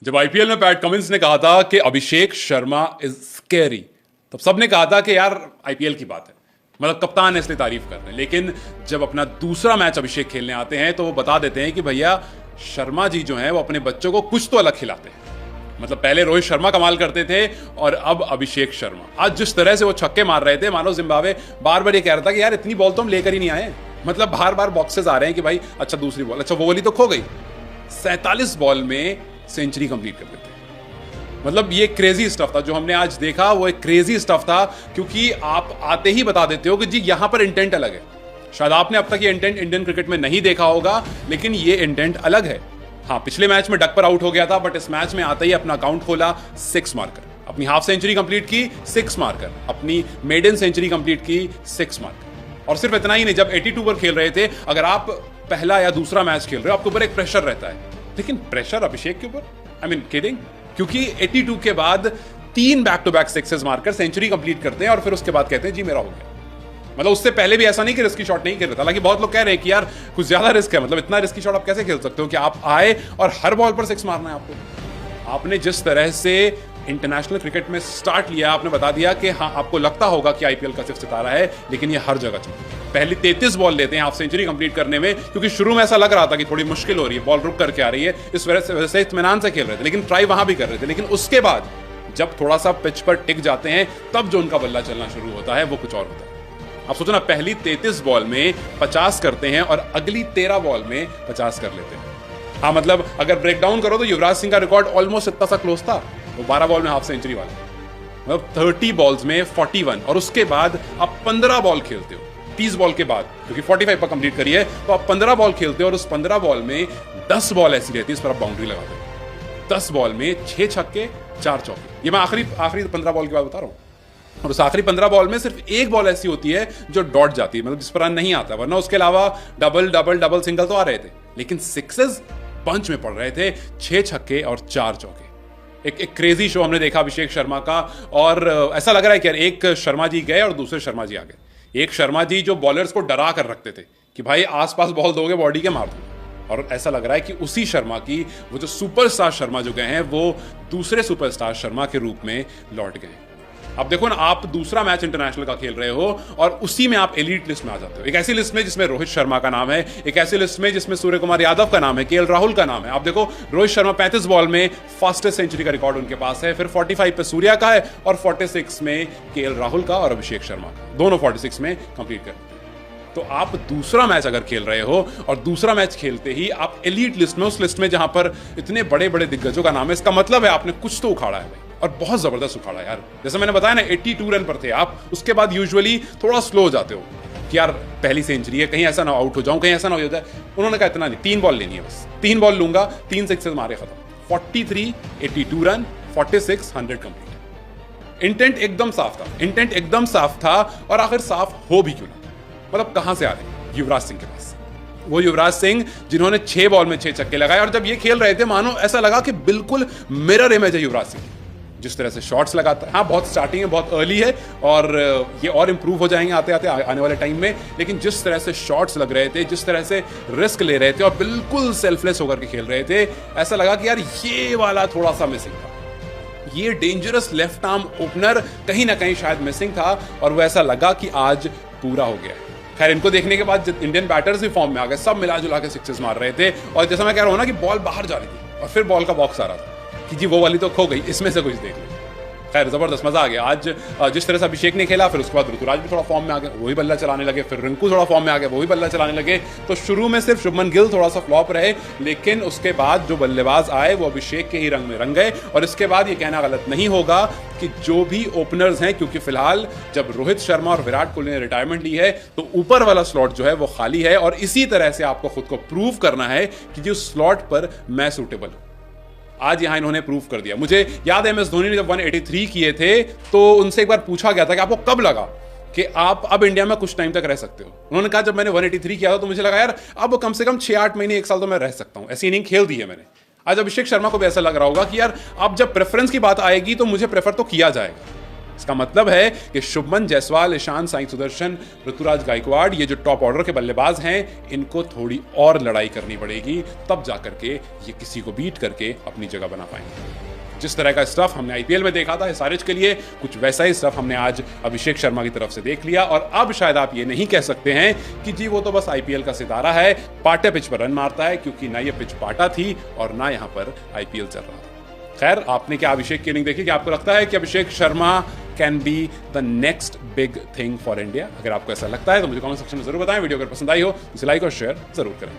जब आईपीएल में PAT Cummins ने कहा था कि अभिषेक शर्मा इज स्कैरी, तब सबने कहा था कि यार आईपीएल की बात है, मतलब कप्तान है इसलिए तारीफ कर रहे हैं। लेकिन जब अपना दूसरा मैच अभिषेक खेलने आते हैं तो वो बता देते हैं कि भैया शर्मा जी जो हैं वो अपने बच्चों को कुछ तो अलग खिलाते हैं। मतलब पहले रोहित शर्मा कमाल करते थे और अब अभिषेक शर्मा। आज जिस तरह से वो छक्के मार रहे थे, मानो जिम्बाब्वे बार बार ये कह रहा था कि यार इतनी बॉल तो हम लेकर ही नहीं आए। मतलब बार बार बॉक्सेस आ रहे हैं कि भाई अच्छा दूसरी बॉल, अच्छा वो वाली तो खो गई। 47 बॉल में सेंचुरी कंप्लीट कर देते। मतलब ये क्रेजी स्टफ था जो हमने आज देखा, वो एक क्रेजी स्टफ था क्योंकि आप आते ही बता देते हो कि जी यहां पर इंटेंट अलग है। शायद आपने अब तक ये इंटेंट इंडियन क्रिकेट में नहीं देखा होगा, लेकिन ये इंटेंट अलग है। हाँ, पिछले मैच में डक पर आउट हो गया था, बट इस मैच में आते ही अपना अकाउंट खोला, 6 मारकर अपनी हाफ सेंचुरी कंप्लीट की, 6 मारकर अपनी मेडन सेंचुरी कंप्लीट की, 6 मारकर। और सिर्फ इतना ही नहीं, जब 82 पर खेल रहे थे, अगर आप पहला या दूसरा मैच खेल रहे हो आपके ऊपर एक प्रेशर रहता है, लेकिन प्रेशर अभिषेक के ऊपर, आई मीन किडिंग, क्योंकि 82 के बाद 3 बैक टू बैक सिक्सेस मारकर सेंचुरी कंप्लीट करते हैं और फिर उसके बाद कहते हैं जी मेरा हो गया। मतलब उससे पहले भी ऐसा नहीं कि रिस्की शॉट नहीं खेल रहा था। हालांकि बहुत लोग कह रहे हैं कि यार कुछ ज्यादा रिस्क है, मतलब इतना रिस्की शॉट आप कैसे खेल सकते हो कि आप आए और हर बॉल पर 6 मारना है आपको। आपने जिस तरह से इंटरनेशनल क्रिकेट में स्टार्ट लिया, आपने बता दिया कि हाँ आपको लगता होगा कि आईपीएल का सिर्फ सितारा है, लेकिन ये हर जगह चलता। पहली 33 बॉल लेते हैं हाफ सेंचुरी कंप्लीट करने में, क्योंकि शुरू में ऐसा लग रहा था कि थोड़ी मुश्किल हो रही है, बॉल रुक करके आ रही है, इस वजह से इत्मीनान से खेल रहे थे, लेकिन ट्राई वहां भी कर रहे थे। लेकिन उसके बाद जब थोड़ा सा पिच पर टिक जाते हैं तब जो उनका बल्ला चलना शुरू होता है वो कुछ और होता है। आप सोचो ना, पहली 33 बॉल में 50 करते हैं और अगली 13 बॉल में 50 कर लेते हैं। हाँ, मतलब अगर ब्रेक डाउन करो तो युवराज सिंह का रिकॉर्ड ऑलमोस्ट इतना सा क्लोज था, वो 12 बॉल में हाफ सेंचुरी वाला, मतलब 30 बॉल्स में 41। और उसके बाद आप 15 बॉल खेलते हो 30 बॉल के बाद, क्योंकि 45 पर कंप्लीट करी है, तो आप 15 बॉल खेलते हो और उस 15 बॉल में 10 बॉल ऐसी रहती है इस पर आप बाउंड्री लगाते हो। 10 बॉल में 6 छक्के 4 चौके। ये मैं आखिरी 15 बॉल की बात बता रहा हूँ। और उस आखिरी 15 बॉल में सिर्फ एक बॉल ऐसी होती है जो डॉट जाती है, मतलब जिस पर रन नहीं आता, वरना उसके अलावा डबल डबल डबल सिंगल तो आ रहे थे, लेकिन सिक्सेस पंच में पड़ रहे थे, 6 छक्के और 4 चौके। एक क्रेजी शो हमने देखा अभिषेक शर्मा का, और ऐसा लग रहा है कि यार एक शर्मा जी गए और दूसरे शर्मा जी आ गए। एक शर्मा जी जो बॉलर्स को डरा कर रखते थे कि भाई आसपास बॉल दोगे बॉडी के मार दो, और ऐसा लग रहा है कि उसी शर्मा की वो जो सुपरस्टार शर्मा जो गए हैं वो दूसरे सुपरस्टार शर्मा के रूप में लौट गए। अब देखो ना, आप दूसरा मैच इंटरनेशनल का खेल रहे हो और उसी में आप एलीट लिस्ट में आ जाते हो। एक ऐसी लिस्ट में जिसमें रोहित शर्मा का नाम है, एक ऐसी लिस्ट में जिसमें सूर्य कुमार यादव का नाम है, केएल राहुल का नाम है। आप देखो, रोहित शर्मा 35 बॉल में फास्टेस्ट सेंचुरी का रिकॉर्ड उनके पास है, फिर 45 पे सूर्या का है और 46 में केएल राहुल का और अभिषेक शर्मा का, दोनों 46 में कंप्लीट करते हैं। तो आप दूसरा मैच अगर खेल रहे हो और दूसरा मैच खेलते ही आप एलीट लिस्ट में, उस लिस्ट में जहां पर इतने बड़े बड़े दिग्गजों का नाम है, इसका मतलब है आपने कुछ तो उखाड़ा है भाई, और बहुत जबरदस्त उखाड़ा यार। जैसे मैंने बताया ना, 82 रन पर थे आप, उसके बाद यूजुअली थोड़ा स्लो हो जाते हो कि यार पहली सेंचुरी है, कहीं ऐसा ना आउट हो जाऊं, कहीं ऐसा ना हो जाए। उन्होंने कहा इतना नहीं, 3 बॉल लेनी है बस, 3 बॉल लूंगा, 3 सिक्सेस मारे खत्म। 43, 82 रन, 46, 100 कंप्लीट। इंटेंट एकदम साफ था, इंटेंट एकदम साफ था, और आखिर साफ हो भी क्यों ना, मतलब कहां से आ रहे? युवराज सिंह के पास। वो युवराज सिंह जिन्होंने 6 बॉल में 6 छक्के लगाए, और जब ये खेल रहे थे मानो ऐसा लगा कि बिल्कुल मिरर इमेज है युवराज सिंह, जिस तरह से शॉट्स लगाता है। हाँ, बहुत स्टार्टिंग है, बहुत अर्ली है, और ये और इंप्रूव हो जाएंगे आते आते आने वाले टाइम में, लेकिन जिस तरह से शॉट्स लग रहे थे, जिस तरह से रिस्क ले रहे थे और बिल्कुल सेल्फलेस होकर के खेल रहे थे, ऐसा लगा कि यार ये वाला थोड़ा सा मिसिंग था। ये डेंजरस लेफ्ट आर्म ओपनर कहीं ना कहीं शायद मिसिंग था, और वो ऐसा लगा कि आज पूरा हो गया। खैर, इनको देखने के बाद इंडियन बैटर्स भी फॉर्म में आ गए, सब मिला जुला के सिक्सेस मार रहे थे, और जैसा मैं कह रहा हूं ना कि बॉल बाहर जा रही थी और फिर बॉल का बॉक्स आ रहा था कि जी वो वाली तो खो गई, इसमें से कुछ देख लो। खैर, जबरदस्त मजा आ गया आज। जिस तरह से अभिषेक ने खेला, फिर उसके बाद ऋतुराज भी थोड़ा फॉर्म में आ गए, वही बल्ला चलाने लगे, फिर रिंकू थोड़ा फॉर्म में आ गए, वही बल्ला चलाने लगे। तो शुरू में सिर्फ शुभमन गिल थोड़ा सा फ्लॉप रहे, लेकिन उसके बाद जो बल्लेबाज आए वो अभिषेक के ही रंग में रंग गए। और इसके बाद ये कहना गलत नहीं होगा कि जो भी ओपनर्स हैं, क्योंकि फिलहाल जब रोहित शर्मा और विराट कोहली ने रिटायरमेंट ली है तो ऊपर वाला स्लॉट जो है वो खाली है, और इसी तरह से आपको खुद को प्रूव करना है कि जो स्लॉट पर मैं सूटेबल हूं। आज यहां इन्होंने प्रूव कर दिया। मुझे याद है एमएस धोनी ने जब 183 किए थे तो उनसे एक बार पूछा गया था कि आपको कब लगा कि आप अब इंडिया में कुछ टाइम तक रह सकते हो। उन्होंने कहा जब मैंने 183 किया था तो मुझे लगा यार अब कम से कम 6-8 महीने 1 साल तो मैं रह सकता हूं, ऐसी इनिंग खेल दी है मैंने। आज अभिषेक शर्मा को भी ऐसा लग रहा होगा कि यार अब जब प्रेफरेंस की बात आएगी तो मुझे प्रेफर तो किया जाएगा। इसका मतलब है कि शुभमन जायसवाल, ईशान, साई सुदर्शन, ऋतुराज गायकवाड़, ये जो टॉप ऑर्डर के बल्लेबाज हैं, इनको थोड़ी और लड़ाई करनी पड़ेगी, तब जाकर के ये किसी को बीट करके अपनी जगह बना पाएंगे। जिस तरह का स्टफ हमने आईपीएल में देखा था एसआरएच के लिए, कुछ वैसा ही स्टफ हमने आज अभिषेक शर्मा की तरफ से देख लिया। और अब शायद आप ये नहीं कह सकते हैं कि जी वो तो बस आईपीएल का सितारा है, पाटे पिच पर रन मारता है, क्योंकि ना ये पिच पाटा थी और ना यहां पर आईपीएल चल रहा था। खैर, आपने क्या अभिषेक की इनिंग देखी? कि आपको लगता है कि Abhishek Sharma can be the next big thing for India? अगर आपको ऐसा लगता है तो मुझे कमेंट सेक्शन में जरूर बताएं। वीडियो अगर पसंद आई हो तो इसे लाइक और शेयर जरूर करें।